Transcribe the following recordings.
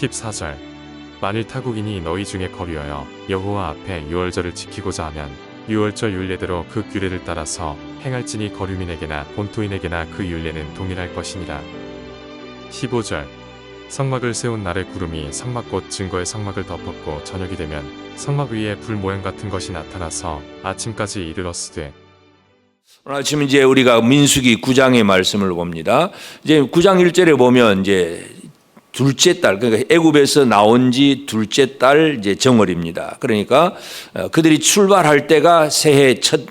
14절 만일 타국인이 너희 중에 거류하여 여호와 앞에 유월절을 지키고자 하면 유월절 율례대로 그 규례를 따라서 행할지니 거류민에게나 본토인에게나 그 율례는 동일할 것이니라. 15절 성막을 세운 날에 구름이 성막꽃 증거의 성막을 덮었고 저녁이 되면 성막 위에 불 모양 같은 것이 나타나서 아침까지 이르렀으되. 오늘 아침 이제 우리가 민수기 9장의 말씀을 봅니다. 이제 9장 1절에 보면 이제 둘째 달, 그러니까 애굽에서 나온 지 둘째 달 이제 정월입니다. 그러니까 그들이 출발할 때가 새해 첫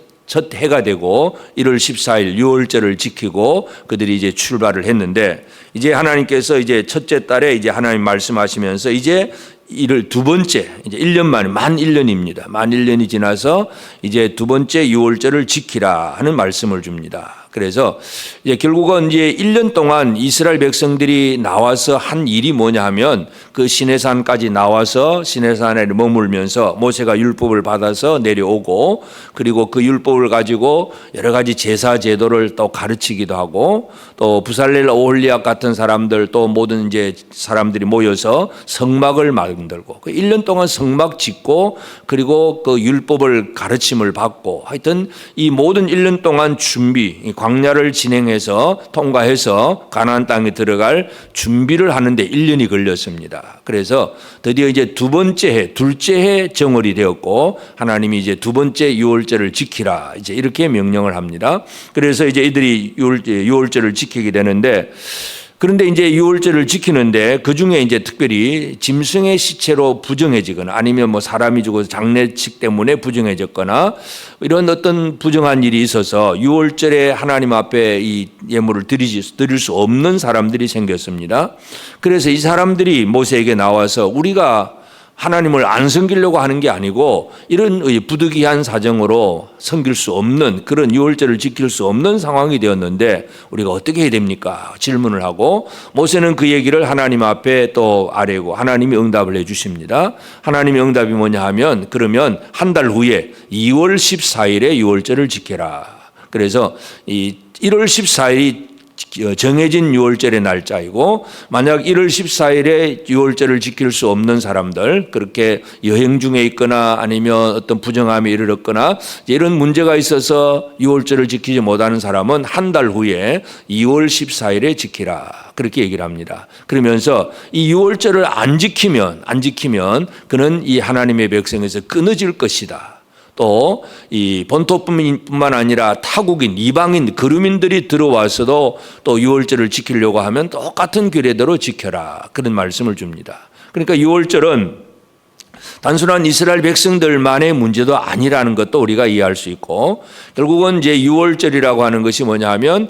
해가 되고 1월 14일 유월절을 지키고 그들이 이제 출발을 했는데, 이제 하나님께서 이제 첫째 달에 이제 하나님 말씀하시면서 이제 이를 두 번째, 이제 1년 만에 만 1년입니다. 만 1년이 지나서 이제 두 번째 유월절을 지키라 하는 말씀을 줍니다. 그래서 이제 결국은 이제 1년 동안 이스라엘 백성들이 나와서 한 일이 뭐냐 하면 그 시내산까지 나와서 시내산에 머물면서 모세가 율법을 받아서 내려오고, 그리고 그 율법을 가지고 여러 가지 제사 제도를 또 가르치기도 하고, 또 부살렐 오홀리압 같은 사람들 또 모든 이제 사람들이 모여서 성막을 만들고 그 1년 동안 성막 짓고, 그리고 그 율법을 가르침을 받고, 하여튼 이 모든 1년 동안 준비, 광야를 진행해서 통과해서 가나안 땅에 들어갈 준비를 하는데 1년이 걸렸습니다. 그래서 드디어 이제 두 번째 해, 둘째 해 정월이 되었고, 하나님이 이제 두 번째 유월절을 지키라 이제 이렇게 명령을 합니다. 그래서 이제 이들이 유월절을 지키게 되는데, 그런데 이제 유월절을 지키는데 그 중에 이제 특별히 짐승의 시체로 부정해지거나 아니면 뭐 사람이 죽어서 장례식 때문에 부정해졌거나 이런 어떤 부정한 일이 있어서 유월절에 하나님 앞에 이 예물을 드릴 수 없는 사람들이 생겼습니다. 그래서 이 사람들이 모세에게 나와서 우리가 하나님을 안 섬기려고 하는 게 아니고 이런 부득이한 사정으로 섬길 수 없는, 그런 유월절을 지킬 수 없는 상황이 되었는데 우리가 어떻게 해야 됩니까? 질문을 하고, 모세는 그 얘기를 하나님 앞에 또 아뢰고 하나님이 응답을 해 주십니다. 하나님의 응답이 뭐냐 하면, 그러면 한 달 후에 2월 14일에 유월절을 지켜라. 그래서 이 1월 14일이 정해진 유월절의 날짜이고, 만약 1월 14일에 유월절을 지킬 수 없는 사람들, 그렇게 여행 중에 있거나 아니면 어떤 부정함에 이르렀거나 이런 문제가 있어서 유월절을 지키지 못하는 사람은 한 달 후에 2월 14일에 지키라, 그렇게 얘기를 합니다. 그러면서 이 유월절을 안 지키면 그는 이 하나님의 백성에서 끊어질 것이다. 또 이 본토뿐만 아니라 타국인, 이방인, 거류민들이 들어와서도 또 유월절을 지키려고 하면 똑같은 규례대로 지켜라, 그런 말씀을 줍니다. 그러니까 유월절은 단순한 이스라엘 백성들만의 문제도 아니라는 것도 우리가 이해할 수 있고, 결국은 이제 유월절이라고 하는 것이 뭐냐 하면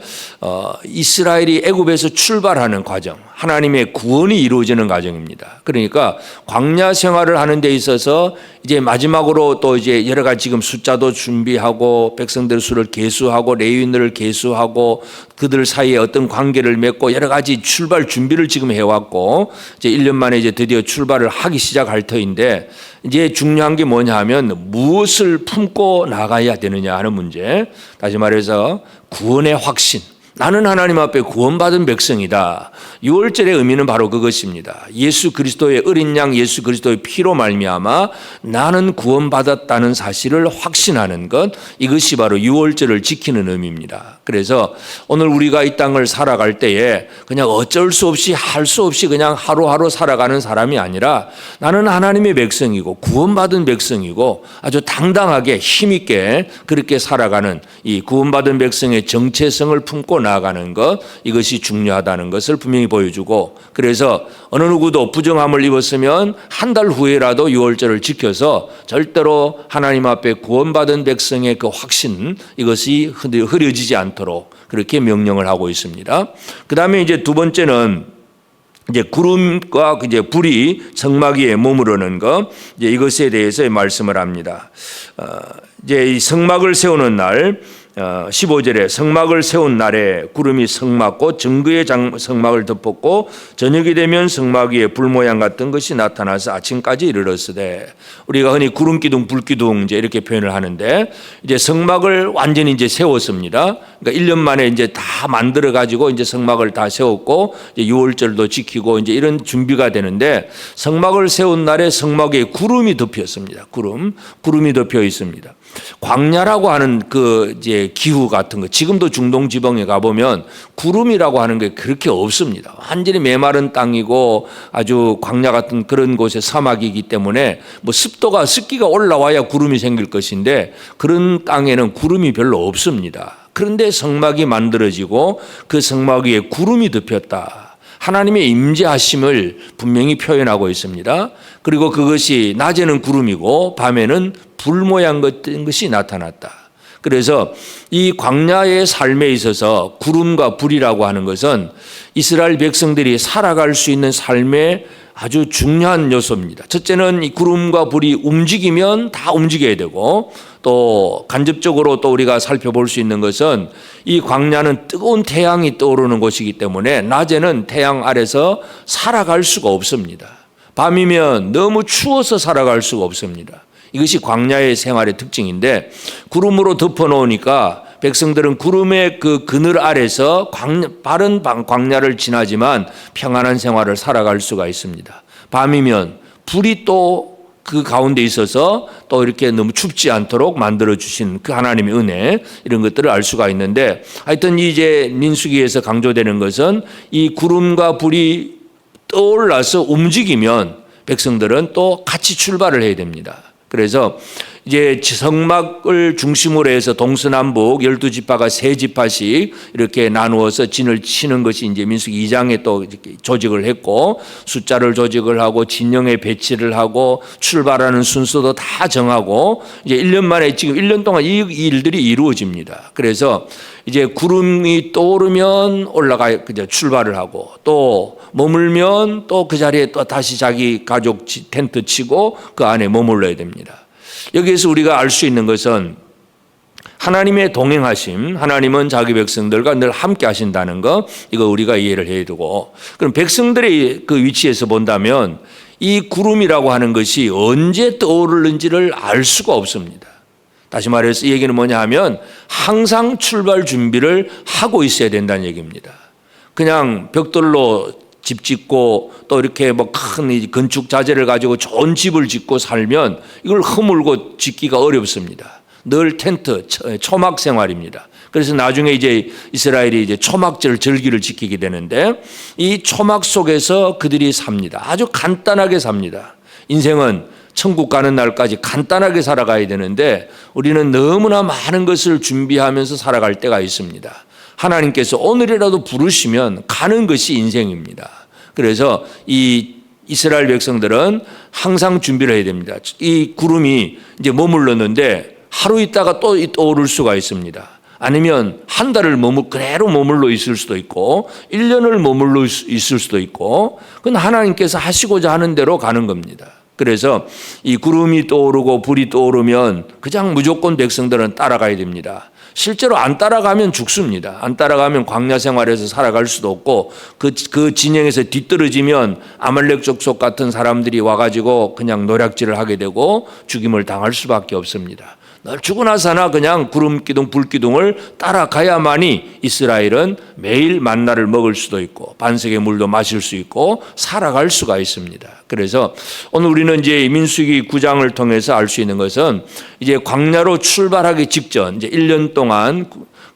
이스라엘이 애굽에서 출발하는 과정, 하나님의 구원이 이루어지는 과정입니다. 그러니까 광야 생활을 하는 데 있어서 이제 마지막으로 또 이제 여러 가지 지금 숫자도 준비하고 백성들 수를 계수하고 레위인들을 계수하고 그들 사이에 어떤 관계를 맺고 여러 가지 출발 준비를 지금 해왔고, 이제 1년 만에 이제 드디어 출발을 하기 시작할 터인데, 이제 중요한 게 뭐냐 하면 무엇을 품고 나가야 되느냐 하는 문제. 다시 말해서 구원의 확신. 나는 하나님 앞에 구원받은 백성이다. 유월절의 의미는 바로 그것입니다. 예수 그리스도의 어린 양 예수 그리스도의 피로 말미암아 나는 구원받았다는 사실을 확신하는 것, 이것이 바로 유월절을 지키는 의미입니다. 그래서 오늘 우리가 이 땅을 살아갈 때에 그냥 어쩔 수 없이 할 수 없이 그냥 하루하루 살아가는 사람이 아니라 나는 하나님의 백성이고 구원받은 백성이고 아주 당당하게 힘있게 그렇게 살아가는 이 구원받은 백성의 정체성을 품고 나아가는 것, 이것이 중요하다는 것을 분명히 보여주고, 그래서 어느 누구도 부정함을 입었으면 한 달 후에라도 유월절을 지켜서 절대로 하나님 앞에 구원받은 백성의 그 확신, 이것이 흐려지지 않도록 그렇게 명령을 하고 있습니다. 그 다음에 이제 두 번째는 이제 구름과 이제 불이 성막 위에 머무르는 것, 이제 이것에 대해서 말씀을 합니다. 이제 이 성막을 세우는 날, 15절에 성막을 세운 날에 구름이 성막 곧 증거의 성막을 덮었고 저녁이 되면 성막 위에 불 모양 같은 것이 나타나서 아침까지 이르렀으되, 우리가 흔히 구름 기둥 불 기둥 이제 이렇게 표현을 하는데, 이제 성막을 완전히 이제 세웠습니다. 그러니까 1년 만에 이제 다 만들어 가지고 이제 성막을 다 세웠고 이제 유월절도 지키고 이제 이런 준비가 되는데, 성막을 세운 날에 성막 위에 구름이 덮였습니다. 구름이 덮여 있습니다. 광야라고 하는 그 이제 기후 같은 거, 지금도 중동 지방에 가보면 구름이라고 하는 게 그렇게 없습니다. 완전히 메마른 땅이고 아주 광야 같은 그런 곳에 사막이기 때문에 뭐 습기가 올라와야 구름이 생길 것인데, 그런 땅에는 구름이 별로 없습니다. 그런데 성막이 만들어지고 그 성막 위에 구름이 덮였다. 하나님의 임재하심을 분명히 표현하고 있습니다. 그리고 그것이 낮에는 구름이고 밤에는 불 모양 같은 것이 나타났다. 그래서 이 광야의 삶에 있어서 구름과 불이라고 하는 것은 이스라엘 백성들이 살아갈 수 있는 삶의 아주 중요한 요소입니다. 첫째는 이 구름과 불이 움직이면 다 움직여야 되고, 또 간접적으로 또 우리가 살펴볼 수 있는 것은 이 광야는 뜨거운 태양이 떠오르는 곳이기 때문에 낮에는 태양 아래서 살아갈 수가 없습니다. 밤이면 너무 추워서 살아갈 수가 없습니다. 이것이 광야의 생활의 특징인데, 구름으로 덮어놓으니까 백성들은 구름의 그 그늘 아래서 바른 광야를 지나지만 평안한 생활을 살아갈 수가 있습니다. 밤이면 불이 또 그 가운데 있어서 또 이렇게 너무 춥지 않도록 만들어 주신 그 하나님의 은혜, 이런 것들을 알 수가 있는데, 하여튼 이제 민수기에서 강조되는 것은 이 구름과 불이 떠올라서 움직이면 백성들은 또 같이 출발을 해야 됩니다. 그래서 이제 성막을 중심으로 해서 동서남북 12지파가 3지파씩 이렇게 나누어서 진을 치는 것이 이제 민수기 2장에 또 이렇게 조직을 했고, 숫자를 조직을 하고 진영에 배치를 하고 출발하는 순서도 다 정하고, 이제 1년 만에 지금 1년 동안 이 일들이 이루어집니다. 그래서 이제 구름이 떠오르면 올라가 그냥 출발을 하고, 또 머물면 또 그 자리에 또 다시 자기 가족 텐트 치고 그 안에 머물러야 됩니다. 여기에서 우리가 알 수 있는 것은 하나님의 동행하심, 하나님은 자기 백성들과 늘 함께 하신다는 거, 이거 우리가 이해를 해야 되고, 그럼 백성들의 그 위치에서 본다면 이 구름이라고 하는 것이 언제 떠오르는지를 알 수가 없습니다. 다시 말해서 이 얘기는 뭐냐 하면 항상 출발 준비를 하고 있어야 된다는 얘기입니다. 그냥 벽돌로 집 짓고 또 이렇게 뭐 큰 건축 자재를 가지고 좋은 집을 짓고 살면 이걸 허물고 짓기가 어렵습니다. 늘 텐트, 초막 생활입니다. 그래서 나중에 이제 이스라엘이 이제 초막절 절기를 지키게 되는데, 이 초막 속에서 그들이 삽니다. 아주 간단하게 삽니다. 인생은 천국 가는 날까지 간단하게 살아가야 되는데 우리는 너무나 많은 것을 준비하면서 살아갈 때가 있습니다. 하나님께서 오늘이라도 부르시면 가는 것이 인생입니다. 그래서 이 이스라엘 백성들은 항상 준비를 해야 됩니다. 이 구름이 이제 머물렀는데 하루 있다가 또 떠오를 수가 있습니다. 아니면 한 달을 그대로 머물러 있을 수도 있고 1년을 머물러 있을 수도 있고, 그건 하나님께서 하시고자 하는 대로 가는 겁니다. 그래서 이 구름이 떠오르고 불이 떠오르면 그냥 무조건 백성들은 따라가야 됩니다. 실제로 안 따라가면 죽습니다. 안 따라가면 광야 생활에서 살아갈 수도 없고, 그 진영에서 뒤떨어지면 아말렉 족속 같은 사람들이 와가지고 그냥 노략질을 하게 되고 죽임을 당할 수밖에 없습니다. 늘 죽고 나서나 그냥 구름 기둥 불 기둥을 따라가야만이 이스라엘은 매일 만나를 먹을 수도 있고 반석의 물도 마실 수 있고 살아갈 수가 있습니다. 그래서 오늘 우리는 이제 민수기 9장을 통해서 알 수 있는 것은 이제 광야로 출발하기 직전 이제 1년 동안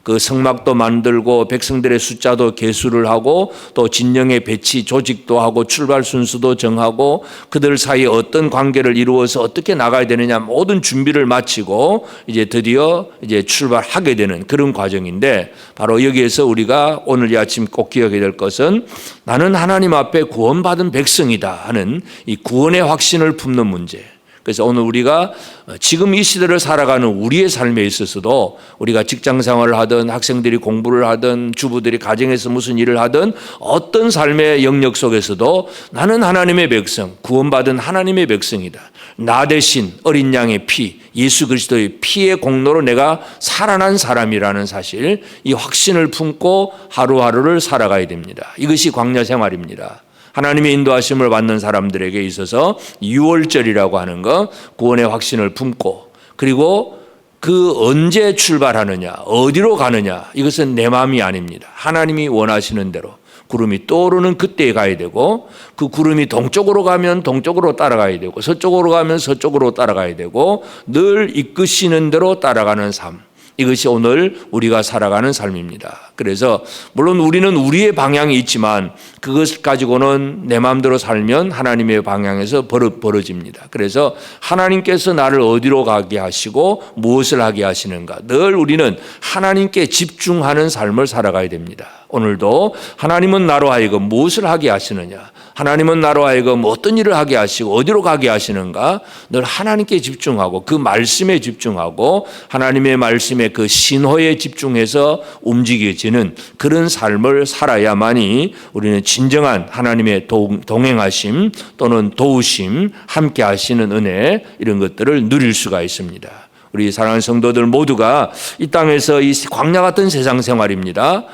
그 성막도 만들고 백성들의 숫자도 계수를 하고 또 진영의 배치 조직도 하고 출발 순서도 정하고 그들 사이에 어떤 관계를 이루어서 어떻게 나가야 되느냐 모든 준비를 마치고 이제 드디어 이제 출발하게 되는 그런 과정인데, 바로 여기에서 우리가 오늘 이 아침 꼭 기억해야 될 것은 나는 하나님 앞에 구원받은 백성이다 하는 이 구원의 확신을 품는 문제. 그래서 오늘 우리가 지금 이 시대를 살아가는 우리의 삶에 있어서도 우리가 직장 생활을 하든 학생들이 공부를 하든 주부들이 가정에서 무슨 일을 하든 어떤 삶의 영역 속에서도 나는 하나님의 백성, 구원받은 하나님의 백성이다. 나 대신 어린 양의 피, 예수 그리스도의 피의 공로로 내가 살아난 사람이라는 사실, 이 확신을 품고 하루하루를 살아가야 됩니다. 이것이 광야 생활입니다. 하나님의 인도하심을 받는 사람들에게 있어서 유월절이라고 하는 것, 구원의 확신을 품고, 그리고 그 언제 출발하느냐, 어디로 가느냐, 이것은 내 마음이 아닙니다. 하나님이 원하시는 대로 구름이 떠오르는 그때에 가야 되고, 그 구름이 동쪽으로 가면 동쪽으로 따라가야 되고, 서쪽으로 가면 서쪽으로 따라가야 되고, 늘 이끄시는 대로 따라가는 삶, 이것이 오늘 우리가 살아가는 삶입니다. 그래서 물론 우리는 우리의 방향이 있지만 그것 가지고는 내 마음대로 살면 하나님의 방향에서 벌어집니다. 그래서 하나님께서 나를 어디로 가게 하시고 무엇을 하게 하시는가, 늘 우리는 하나님께 집중하는 삶을 살아가야 됩니다. 오늘도 하나님은 나로 하여금 무엇을 하게 하시느냐, 하나님은 나로 하여금 어떤 일을 하게 하시고 어디로 가게 하시는가, 늘 하나님께 집중하고 그 말씀에 집중하고 하나님의 말씀에 그 신호에 집중해서 움직여지는 그런 삶을 살아야만이 우리는 진정한 하나님의 동행하심 또는 도우심, 함께 하시는 은혜, 이런 것들을 누릴 수가 있습니다. 우리 사랑하는 성도들 모두가 이 땅에서 이 광야 같은 세상 생활입니다.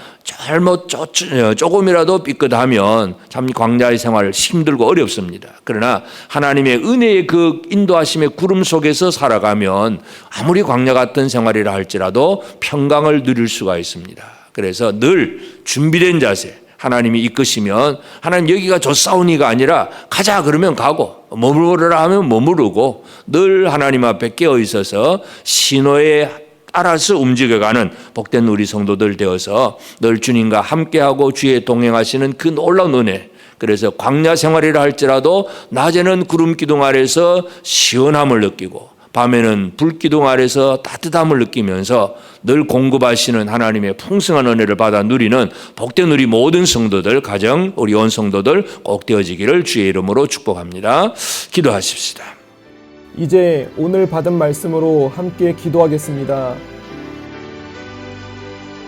조금이라도 삐끗하면 참 광야의 생활 힘들고 어렵습니다. 그러나 하나님의 은혜의 그 인도하심의 구름 속에서 살아가면 아무리 광야 같은 생활이라 할지라도 평강을 누릴 수가 있습니다. 그래서 늘 준비된 자세, 하나님이 이끄시면 하나님 여기가 좋사오니가 아니라 가자 그러면 가고, 머무르라 하면 머무르고, 늘 하나님 앞에 깨어 있어서 신호에 따라서 움직여가는 복된 우리 성도들 되어서 늘 주님과 함께하고 주의 동행하시는 그 놀라운 은혜, 그래서 광야 생활이라 할지라도 낮에는 구름 기둥 아래서 시원함을 느끼고 밤에는 불기둥 아래서 따뜻함을 느끼면서 늘 공급하시는 하나님의 풍성한 은혜를 받아 누리는 복된 우리 모든 성도들, 가정 우리 온 성도들 꼭 되어지기를 주의 이름으로 축복합니다. 기도하십시다. 이제 오늘 받은 말씀으로 함께 기도하겠습니다.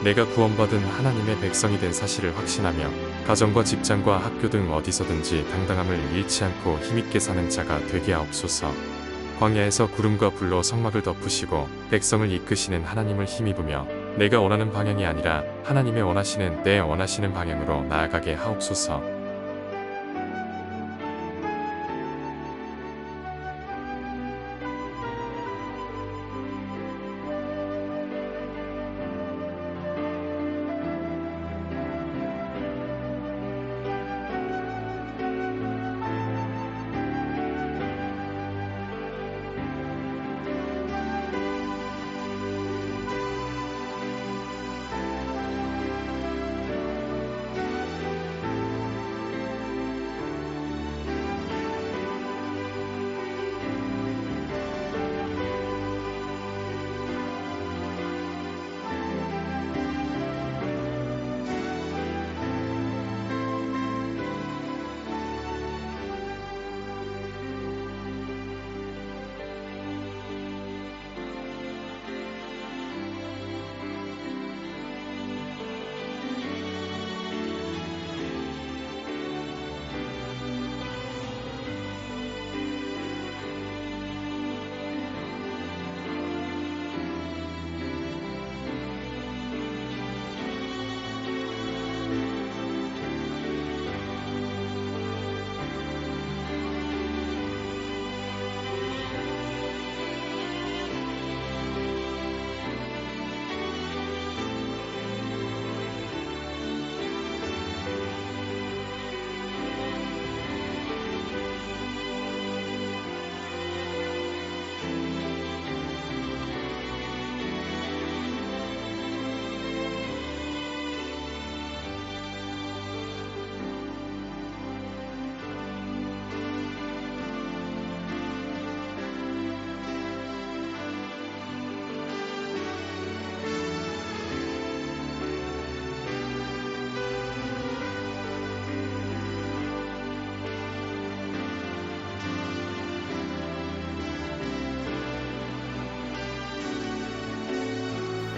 내가 구원받은 하나님의 백성이 된 사실을 확신하며 가정과 직장과 학교 등 어디서든지 당당함을 잃지 않고 힘있게 사는 자가 되게 하옵소서. 광야에서 구름과 불로 성막을 덮으시고 백성을 이끄시는 하나님을 힘입으며 내가 원하는 방향이 아니라 하나님의 원하시는 내 원하시는 방향으로 나아가게 하옵소서.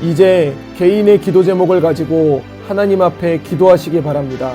이제 개인의 기도 제목을 가지고 하나님 앞에 기도하시기 바랍니다.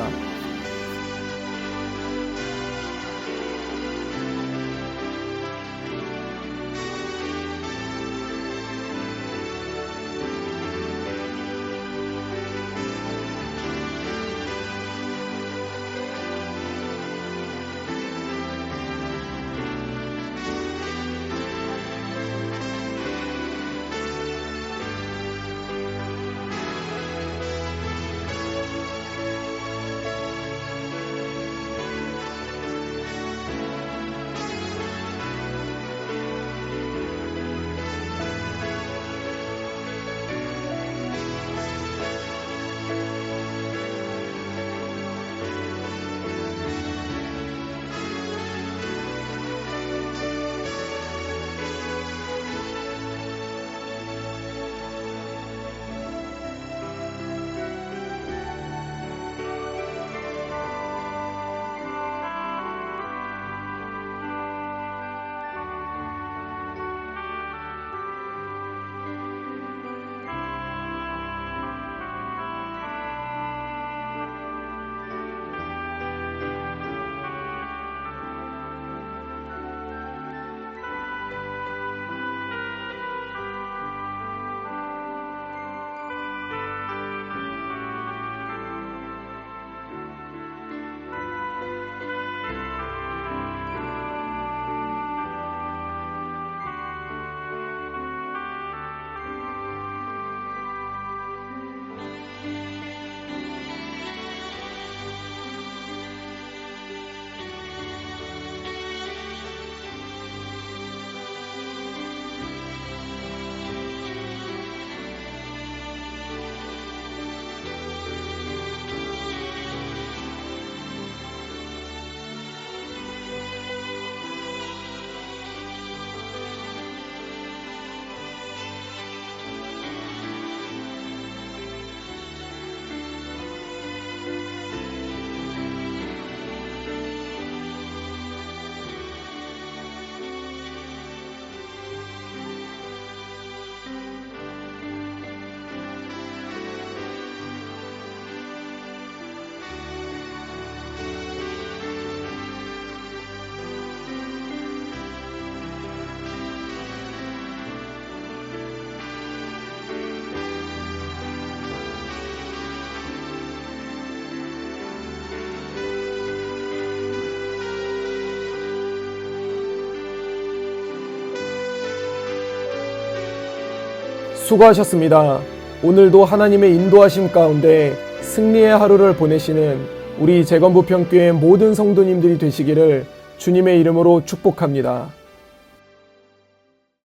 수고하셨습니다. 오늘도 하나님의 인도하심 가운데 승리의 하루를 보내시는 우리 재건부평교회 모든 성도님들이 되시기를 주님의 이름으로 축복합니다.